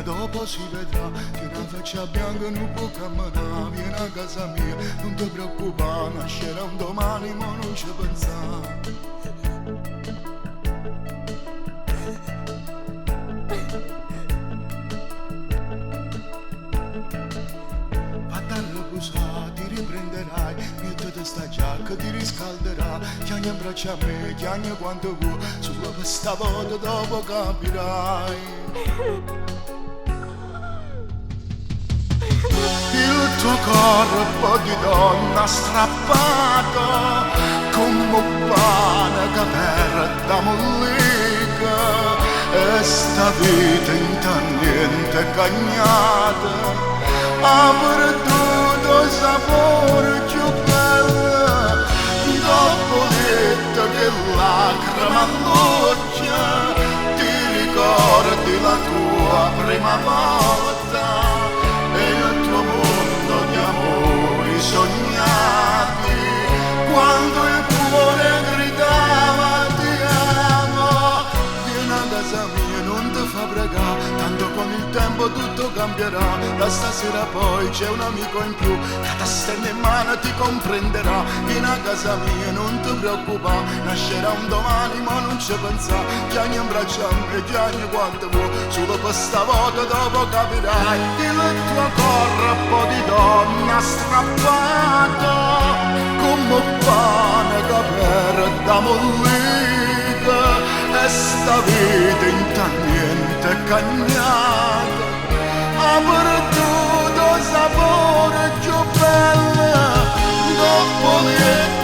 dopo si vedrà, che una faccia bianca non può camminare, vieni a casa mia, non ti preoccupare, nascerà un domani, ma non ci pensare. Ti riprenderai, mettete sta giacca, ti riscalderà, chiagna in braccio a me, chiagna quanto vuoi, solo questa volta dopo capirai. Il tuo corpo di donna strappato, come un pane che perde mollica, e sta vita in niente cagnata. Ha perduto il sapore più bello, dopo detto che lacrima all'occhio, ti ricordi la tua prima volta e il tuo mondo di amori sognati, quando il cuore gridava ti amo, vieni a casa mia, non ti fa pregare, tanto con il tempo tutto cambierà, da stasera poi c'è un amico in più che ti stende in mano, ti comprenderà, vieni a casa mia, non ti preoccupare, nascerà un domani ma non ci pensa, chiagni in braccio a me, chiagni quanto vuoi, solo questa volta dopo capirai, il tuo corpo di donna strappato, come un pane che perde mollica, e sta vita in niente cagnata, ha perduto il sapore più bello, dopo niente